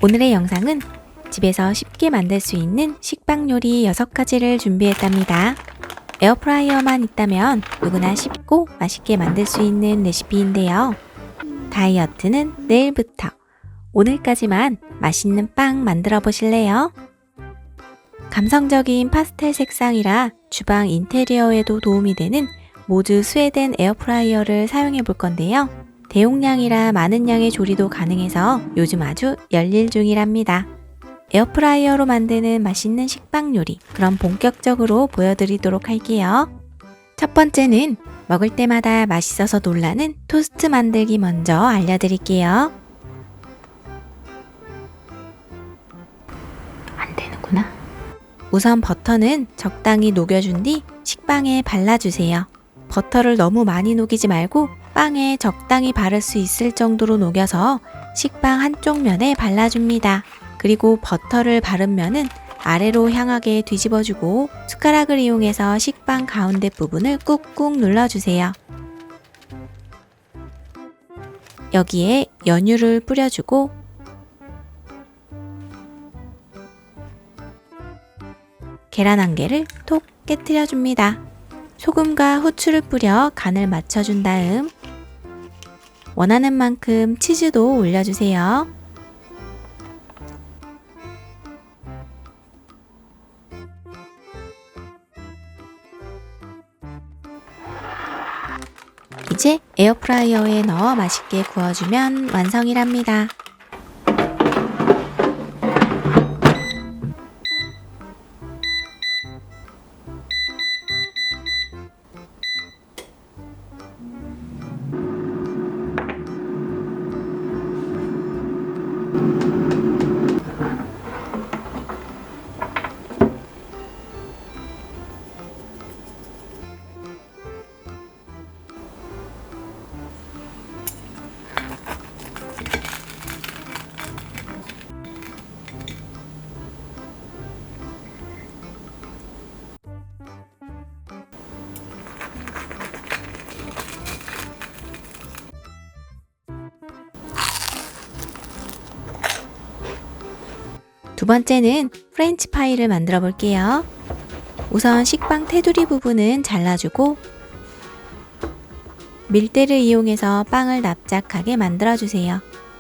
오늘의 영상은 집에서 쉽게 만들 수 있는 식빵 요리 6가지를 준비했답니다. 에어프라이어만 있다면 누구나 쉽고 맛있게 만들 수 있는 레시피인데요. 다이어트는 내일부터. 오늘까지만 맛있는 빵 만들어 보실래요? 감성적인 파스텔 색상이라 주방 인테리어에도 도움이 되는 모즈 스웨덴 에어프라이어를 사용해 볼 건데요. 대용량이라 많은 양의 조리도 가능해서 요즘 아주 열일 중이랍니다. 에어프라이어로 만드는 맛있는 식빵 요리, 그럼 본격적으로 보여드리도록 할게요. 첫 번째는 먹을 때마다 맛있어서 놀라는 토스트 만들기 먼저 알려드릴게요. 안 되는구나. 우선 버터는 적당히 녹여준 뒤 식빵에 발라주세요. 버터를 너무 많이 녹이지 말고 빵에 적당히 바를 수 있을 정도로 녹여서 식빵 한쪽 면에 발라줍니다. 그리고 버터를 바른 면은 아래로 향하게 뒤집어주고 숟가락을 이용해서 식빵 가운데 부분을 꾹꾹 눌러주세요. 여기에 연유를 뿌려주고 계란 1개를 톡 깨트려줍니다. 소금과 후추를 뿌려 간을 맞춰준 다음 원하는 만큼 치즈도 올려주세요. 이제 에어프라이어에 넣어 맛있게 구워주면 완성이랍니다. 두 번째는 프렌치 파이를 만들어 볼게요. 우선 식빵 테두리 부분은 잘라주고 밀대를 이용해서 빵을 납작하게 만들어 주세요.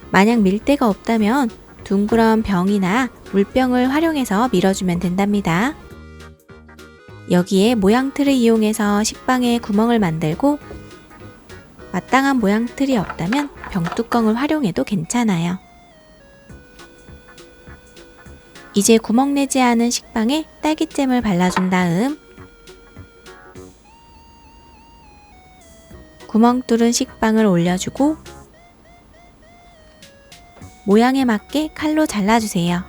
만약 밀대가 없다면 둥그런 병이나 물병을 활용해서 밀어주면 된답니다. 여기에 모양틀을 이용해서 식빵에 구멍을 만들고 마땅한 모양틀이 없다면 병뚜껑을 활용해도 괜찮아요. 이제 구멍 내지 않은 식빵에 딸기잼을 발라준 다음 구멍 뚫은 식빵을 올려주고 모양에 맞게 칼로 잘라주세요.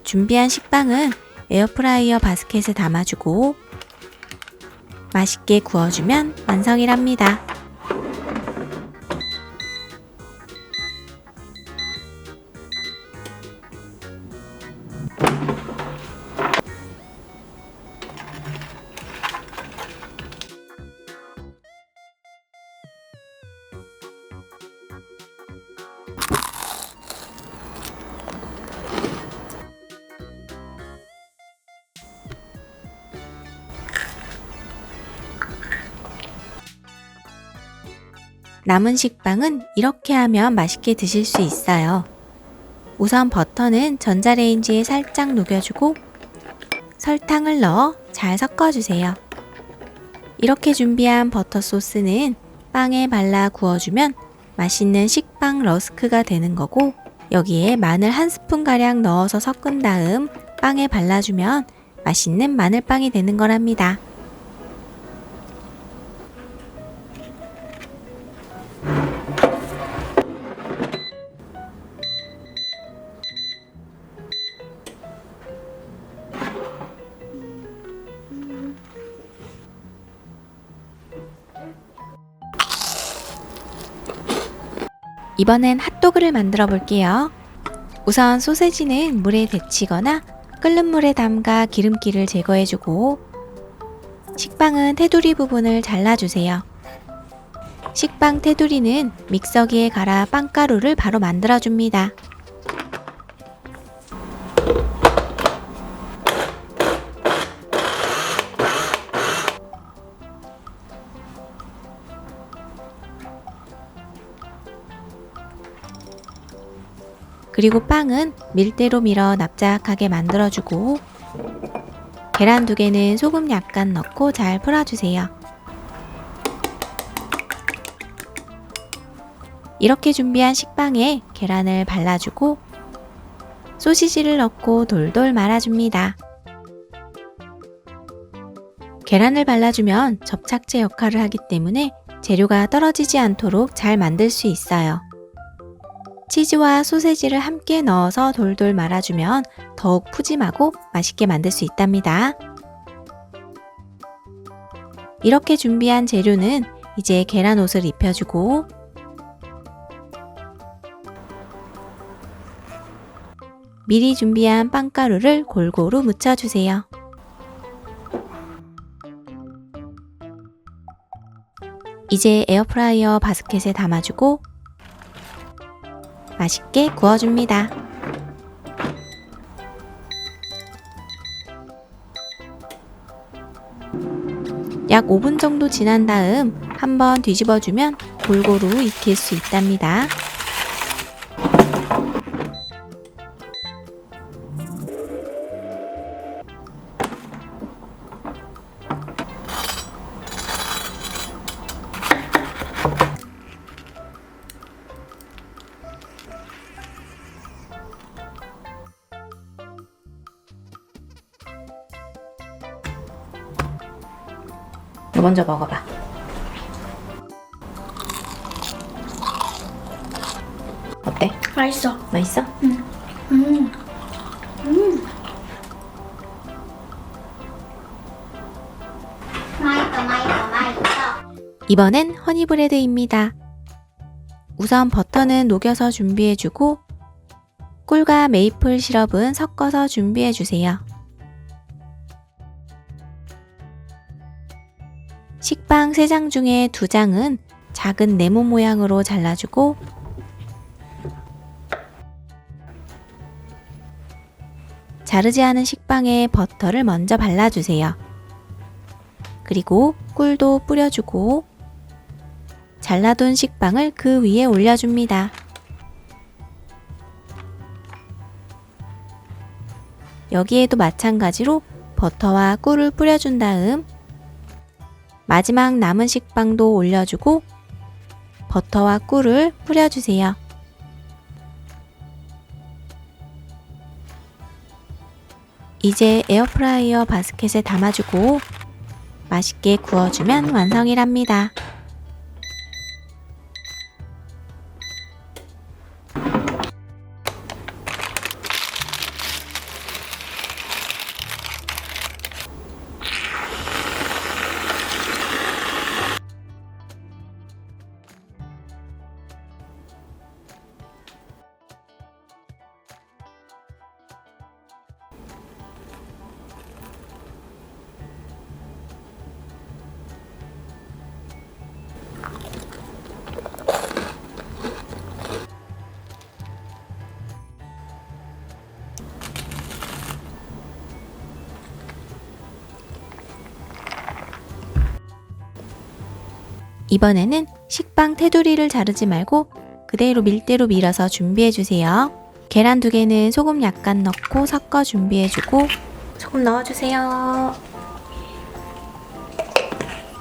준비한 식빵은 에어프라이어 바스켓에 담아주고 맛있게 구워주면 완성이랍니다. 남은 식빵은 이렇게 하면 맛있게 드실 수 있어요. 우선 버터는 전자레인지에 살짝 녹여주고 설탕을 넣어 잘 섞어주세요. 이렇게 준비한 버터 소스는 빵에 발라 구워주면 맛있는 식빵 러스크가 되는 거고, 여기에 마늘 1스푼가량 넣어서 섞은 다음 빵에 발라주면 맛있는 마늘빵이 되는 거랍니다. 이번엔 핫도그를 만들어 볼게요. 우선 소세지는 물에 데치거나 끓는 물에 담가 기름기를 제거해주고 식빵은 테두리 부분을 잘라주세요. 식빵 테두리는 믹서기에 갈아 빵가루를 바로 만들어줍니다. 그리고 빵은 밀대로 밀어 납작하게 만들어주고 계란 2개는 소금 약간 넣고 잘 풀어주세요. 이렇게 준비한 식빵에 계란을 발라주고 소시지를 넣고 돌돌 말아줍니다. 계란을 발라주면 접착제 역할을 하기 때문에 재료가 떨어지지 않도록 잘 만들 수 있어요. 치즈와 소세지를 함께 넣어서 돌돌 말아주면 더욱 푸짐하고 맛있게 만들 수 있답니다. 이렇게 준비한 재료는 이제 계란 옷을 입혀주고 미리 준비한 빵가루를 골고루 묻혀주세요. 이제 에어프라이어 바스켓에 담아주고 맛있게 구워줍니다. 약 5분 정도 지난 다음 한번 뒤집어주면 골고루 익힐 수 있답니다. 너 먼저 먹어봐. 어때? 맛있어. 맛있어? 맛있어. 이번엔 허니브레드입니다. 우선 버터는 녹여서 준비해주고 꿀과 메이플 시럽은 섞어서 준비해주세요. 식빵 3장 중에 2장은 작은 네모 모양으로 잘라주고 자르지 않은 식빵에 버터를 먼저 발라주세요. 그리고 꿀도 뿌려주고 잘라둔 식빵을 그 위에 올려줍니다. 여기에도 마찬가지로 버터와 꿀을 뿌려준 다음 마지막 남은 식빵도 올려주고 버터와 꿀을 뿌려주세요. 이제 에어프라이어 바스켓에 담아주고 맛있게 구워주면 완성이랍니다. 이번에는 식빵 테두리를 자르지 말고 그대로 밀대로 밀어서 준비해주세요. 계란 2개는 소금 약간 넣고 섞어 준비해주고 소금 넣어주세요.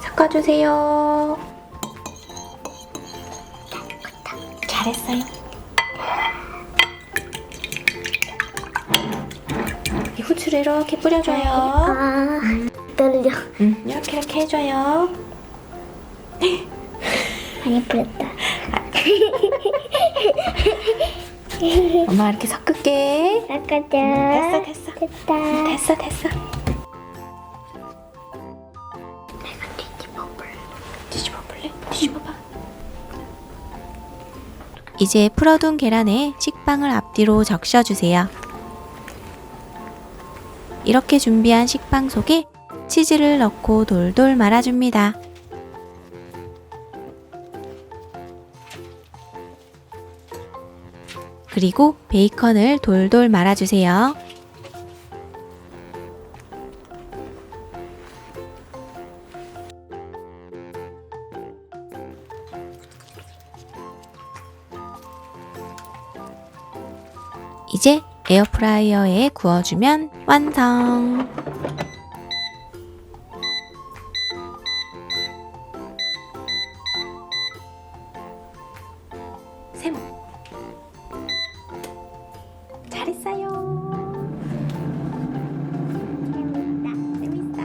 섞어주세요. 잘했어요. 이 후추를 이렇게 뿌려줘요. 떨려. 이렇게 해줘요. 많이 뿌렸다. 엄마 이렇게 섞을게. 섞어줘. 됐어. 됐다. 됐어. 뒤집어볼래? 뒤집어봐. 이제 풀어둔 계란에 식빵을 앞뒤로 적셔주세요. 이렇게 준비한 식빵 속에 치즈를 넣고 돌돌 말아줍니다. 그리고 베이컨을 돌돌 말아주세요. 이제 에어프라이어에 구워주면 완성! 세모 잘했어요. 재밌다.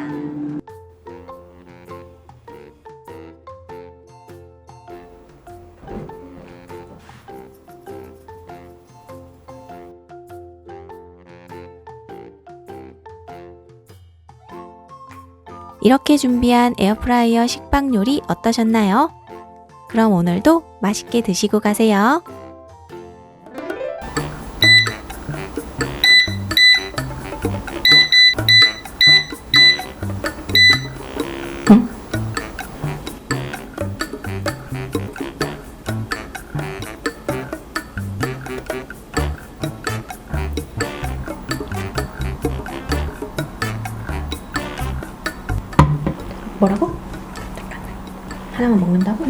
이렇게 준비한 에어프라이어 식빵 요리 어떠셨나요? 그럼 오늘도 맛있게 드시고 가세요. 뭐라고? 하나만 먹는다고?